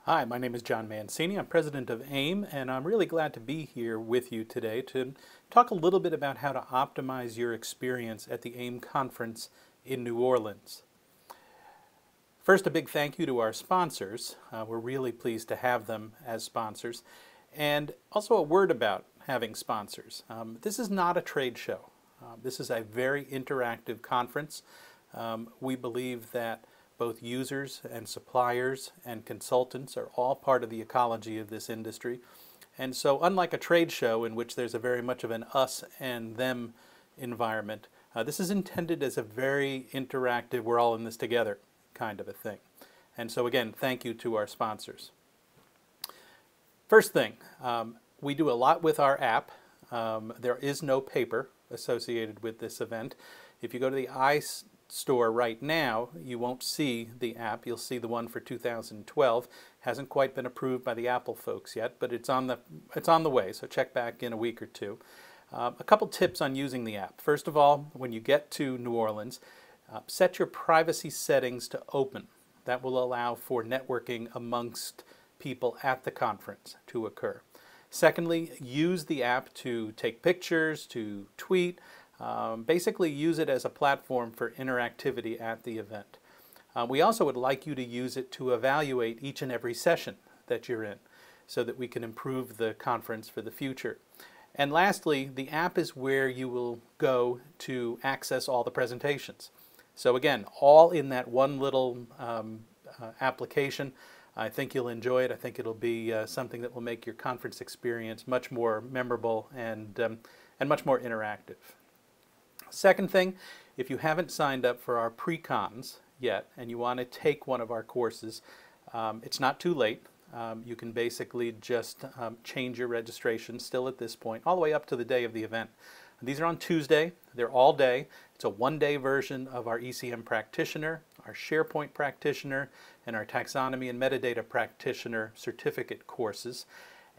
Hi, my name is John Mancini. I'm president of AIIM, and I'm really glad to be here with you today to talk a little bit about how to optimize your experience at the AIIM conference in New Orleans. First, a big thank you to our sponsors. We're really pleased to have them as sponsors. And also a word about having sponsors. This is not a trade show. This is a very interactive conference. We believe that both users and suppliers and consultants are all part of the ecology of this industry. And so unlike a trade show in which there's a very much of an us and them environment, this is intended as a very interactive, we're all in this together kind of a thing. And so again, thank you to our sponsors. First thing, we do a lot with our app. There is no paper associated with this event. If you go to the iStore right now, you won't see the app. You'll see the one for 2012. Hasn't quite been approved by the Apple folks yet, but it's on the way, so check back in a week or two. A couple tips on using the app. First of all, when you get to New Orleans, set your privacy settings to open. That will allow for networking amongst people at the conference to occur. Secondly, use the app to take pictures, to tweet, basically use it as a platform for interactivity at the event. We also would like you to use it to evaluate each and every session that you're in so that we can improve the conference for the future. And lastly, the app is where you will go to access all the presentations. So again, all in that one little application. I think you'll enjoy it. I think it'll be something that will make your conference experience much more memorable and much more interactive. Second thing, if you haven't signed up for our pre-cons yet and you want to take one of our courses, it's not too late. You can basically just change your registration still at this point, all the way up to the day of the event. These are on Tuesday. They're all day. It's a one-day version of our ECM practitioner, our SharePoint practitioner, and our taxonomy and metadata practitioner certificate courses.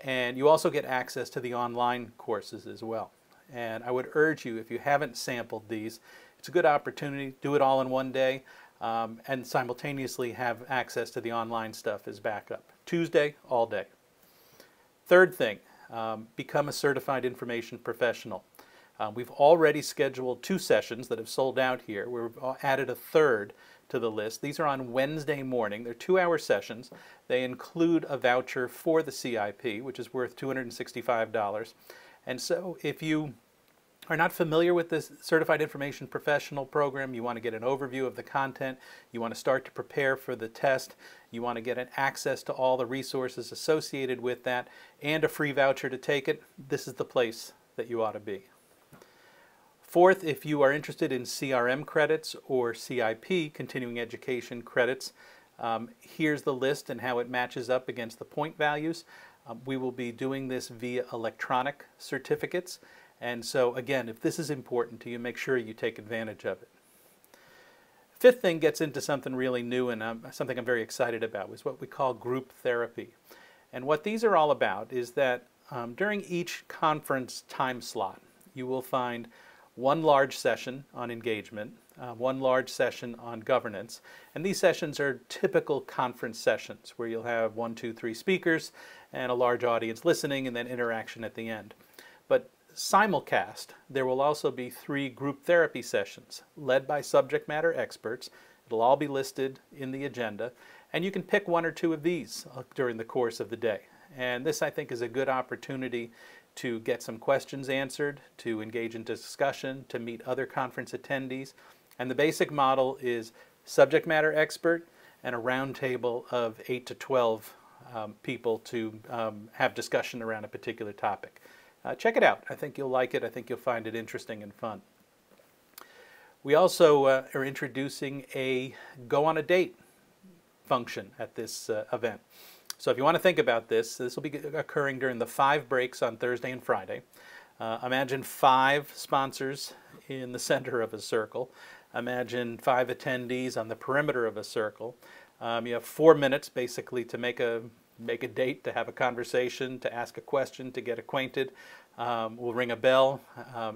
And you also get access to the online courses as well. And I would urge you, if you haven't sampled these, it's a good opportunity. Do it all in one day and simultaneously have access to the online stuff as backup. Tuesday, all day. Third thing, become a certified information professional. We've already scheduled 2 sessions that have sold out here. We've added a third to the list. These are on Wednesday morning. They're 2-hour sessions. They include a voucher for the CIP, which is worth $265. And so if you are not familiar with this Certified Information Professional program, you want to get an overview of the content, you want to start to prepare for the test, you want to get an access to all the resources associated with that, and a free voucher to take it, this is the place that you ought to be. Fourth, if you are interested in CRM credits or CIP, continuing education credits, here's the list and how it matches up against the point values. We will be doing this via electronic certificates. And so again, if this is important to you, make sure you take advantage of it. Fifth thing gets into something really new and something I'm very excited about, is what we call group therapy. And what these are all about is that during each conference time slot, you will find one large session on engagement, one large session on governance, and these sessions are typical conference sessions where you'll have 1, 2, 3 speakers and a large audience listening and then interaction at the end. But simulcast, there will also be 3 group therapy sessions led by subject matter experts. It'll all be listed in the agenda, and you can pick 1 or 2 of these during the course of the day. And this, I think, is a good opportunity to get some questions answered, to engage in discussion, to meet other conference attendees. And the basic model is subject matter expert and a round table of 8 to 12 people to have discussion around a particular topic. Check it out. I think you'll like it. I think you'll find it interesting and fun. We also are introducing a go on a date function at this event. So if you want to think about this, this will be occurring during the 5 breaks on Thursday and Friday. Imagine 5 sponsors in the center of a circle. Imagine 5 attendees on the perimeter of a circle. You have 4 minutes basically to make a date, to have a conversation, to ask a question, to get acquainted. We'll ring a bell.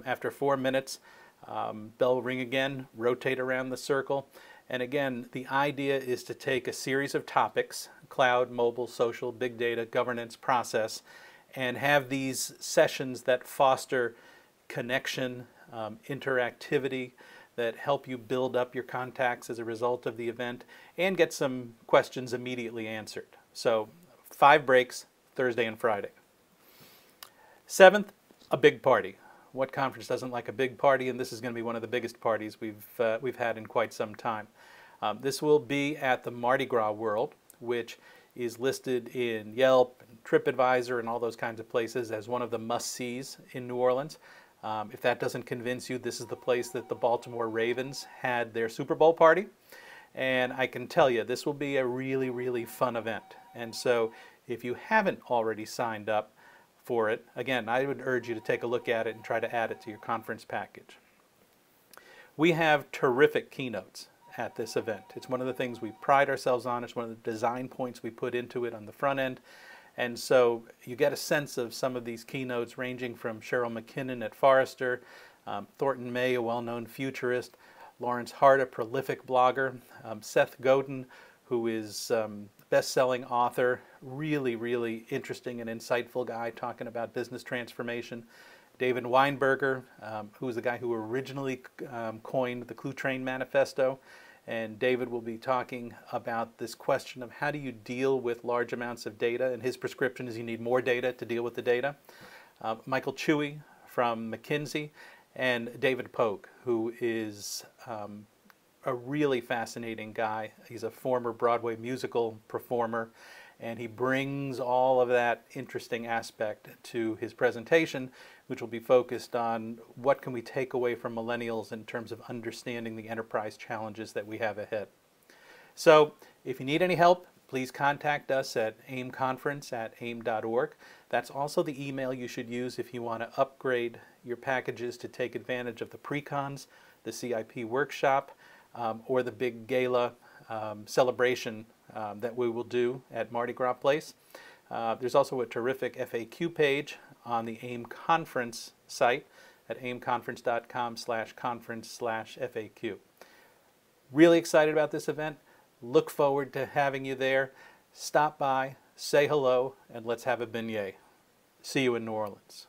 After 4 minutes, bell will ring again, rotate around the circle, And again, the idea is to take a series of topics, cloud, mobile, social, big data, governance, process, and have these sessions that foster connection, interactivity, that help you build up your contacts as a result of the event, and get some questions immediately answered. So 5 breaks, Thursday and Friday. 7th, a big party. What conference doesn't like a big party? And this is going to be one of the biggest parties we've had in quite some time. This will be at the Mardi Gras World, which is listed in Yelp and TripAdvisor and all those kinds of places as one of the must-sees in New Orleans. If that doesn't convince you, this is the place that the Baltimore Ravens had their Super Bowl party. And I can tell you, this will be a really, really fun event. And so if you haven't already signed up for it, again, I would urge you to take a look at it and try to add it to your conference package. We have terrific keynotes at this event. It's one of the things we pride ourselves on. It's one of the design points we put into it on the front end. And so you get a sense of some of these keynotes ranging from Cheryl McKinnon at Forrester, Thornton May, a well-known futurist, Lawrence Hart, a prolific blogger, Seth Godin, who is best-selling author, really, really interesting and insightful guy talking about business transformation. David Weinberger, who is the guy who originally coined the Clue Train Manifesto. And David will be talking about this question of how do you deal with large amounts of data, and his prescription is you need more data to deal with the data. Michael Chewy from McKinsey, and David Pogue, who is a really fascinating guy. He's a former Broadway musical performer, and he brings all of that interesting aspect to his presentation, which will be focused on what can we take away from millennials in terms of understanding the enterprise challenges that we have ahead. So if you need any help, please contact us at aimconference@aim.org. That's also the email you should use if you want to upgrade your packages to take advantage of the pre-cons, the CIP workshop, or the big gala celebration that we will do at Mardi Gras Place. There's also a terrific FAQ page on the AIM Conference site at aimconference.com/conference/FAQ. Really excited about this event. Look forward to having you there. Stop by, say hello, and let's have a beignet. See you in New Orleans.